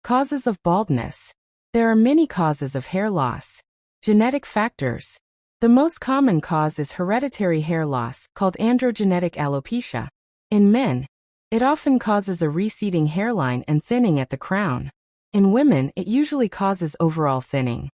Causes of baldness. There are many causes of hair loss. Genetic factors. The most common cause is hereditary hair loss, called androgenetic alopecia. In men, it often causes a receding hairline and thinning at the crown. In women, it usually causes overall thinning.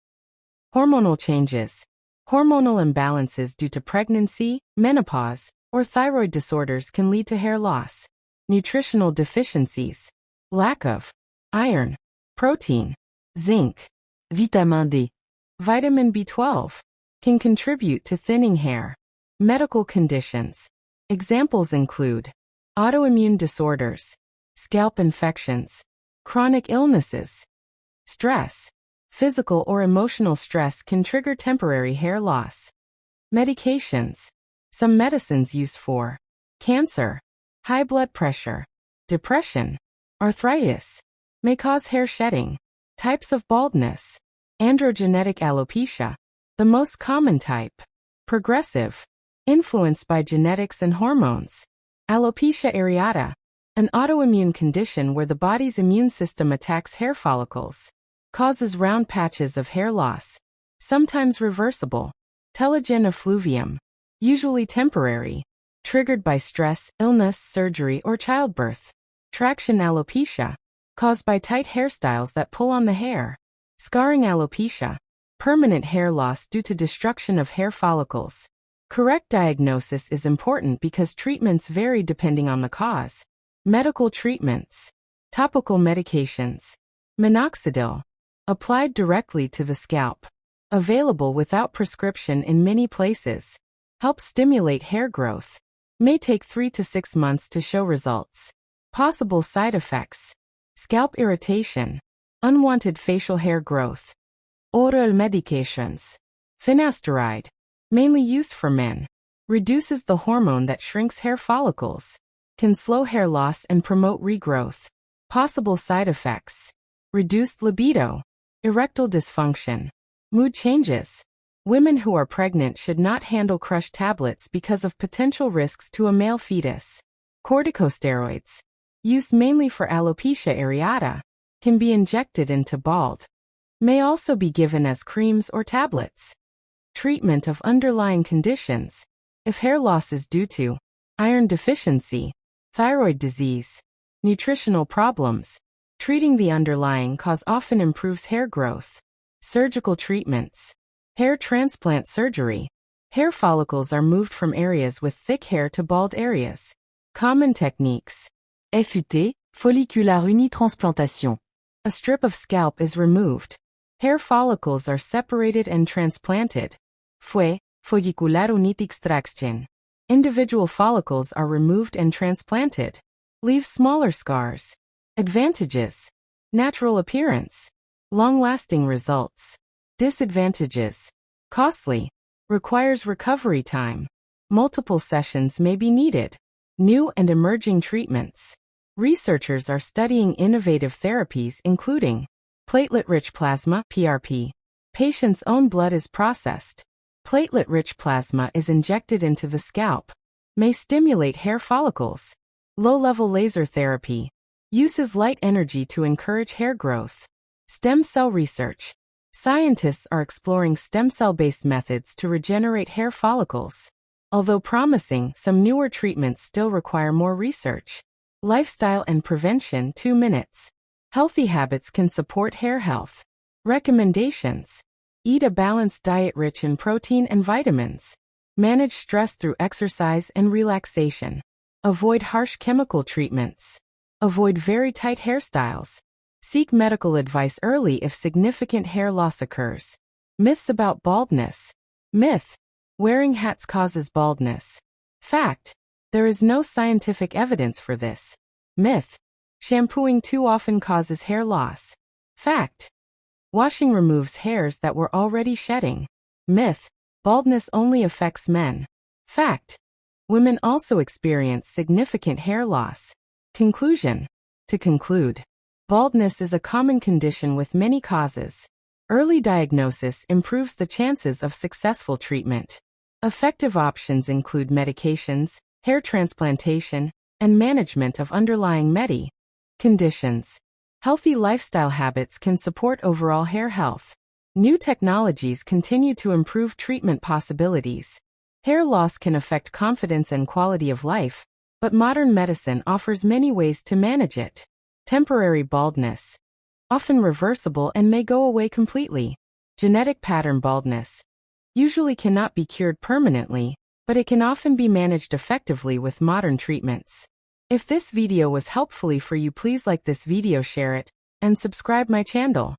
Hormonal changes. Hormonal imbalances due to pregnancy, menopause, or thyroid disorders can lead to hair loss. Nutritional deficiencies. Lack of iron, protein, zinc, vitamin D, vitamin B12 can contribute to thinning hair. Medical conditions. Examples include autoimmune disorders, scalp infections, chronic illnesses. Stress. Physical or emotional stress can trigger temporary hair loss. Medications. Some medicines used for cancer, high blood pressure, depression, arthritis may cause hair shedding. Types of baldness. Androgenetic alopecia, the most common type. Progressive, influenced by genetics and hormones. Alopecia areata, an autoimmune condition where the body's immune system attacks hair follicles. Causes round patches of hair loss, sometimes reversible. Telogen effluvium, usually temporary. Triggered by stress, illness, surgery, or childbirth. Traction alopecia, caused by tight hairstyles that pull on the hair. Scarring alopecia, permanent hair loss due to destruction of hair follicles. Correct diagnosis is important because treatments vary depending on the cause. Medical treatments. Topical medications. Minoxidil, applied directly to the scalp. Available without prescription in many places. Helps stimulate hair growth. May take 3 to 6 months to show results. Possible side effects. Scalp irritation. Unwanted facial hair growth. Oral medications. Finasteride, mainly used for men, reduces the hormone that shrinks hair follicles. Can slow hair loss and promote regrowth. Possible side effects. Reduced libido. Erectile dysfunction. Mood changes. Women who are pregnant should not handle crushed tablets because of potential risks to a male fetus. Corticosteroids, used mainly for alopecia areata, can be injected into bald. May also be given as creams or tablets. Treatment of underlying conditions. If hair loss is due to iron deficiency, thyroid disease, nutritional problems, treating the underlying cause often improves hair growth. Surgical treatments. Hair transplant surgery. Hair follicles are moved from areas with thick hair to bald areas. Common techniques. FUT, follicular unitransplantation. A strip of scalp is removed. Hair follicles are separated and transplanted. FUE, follicular unitextraction. Individual follicles are removed and transplanted. Leave smaller scars. Advantages. Natural appearance. Long-lasting results. Disadvantages. Costly. Requires recovery time. Multiple sessions may be needed. New and emerging treatments. Researchers are studying innovative therapies including platelet-rich plasma (PRP). Patient's own blood is processed. Platelet-rich plasma is injected into the scalp. May stimulate hair follicles. Low-level laser therapy. Uses light energy to encourage hair growth. Stem cell research. Scientists are exploring stem cell-based methods to regenerate hair follicles. Although promising, some newer treatments still require more research. Lifestyle and prevention 2 minutes. Healthy habits can support hair health. Recommendations. Eat a balanced diet rich in protein and vitamins. Manage stress through exercise and relaxation. Avoid harsh chemical treatments. Avoid very tight hairstyles. Seek medical advice early if significant hair loss occurs. Myths about baldness. Myth. Wearing hats causes baldness. Fact. There is no scientific evidence for this. Myth. Shampooing too often causes hair loss. Fact. Washing removes hairs that were already shedding. Myth. Baldness only affects men. Fact. Women also experience significant hair loss. Conclusion. To conclude, baldness is a common condition with many causes. Early diagnosis improves the chances of successful treatment. Effective options include medications, hair transplantation, and management of underlying conditions. Healthy lifestyle habits can support overall hair health. New technologies continue to improve treatment possibilities. Hair loss can affect confidence and quality of life, but modern medicine offers many ways to manage it. Temporary baldness, often reversible and may go away completely. Genetic pattern baldness usually cannot be cured permanently, but it can often be managed effectively with modern treatments. If this video was helpful for you, please like this video, share it, and subscribe my channel.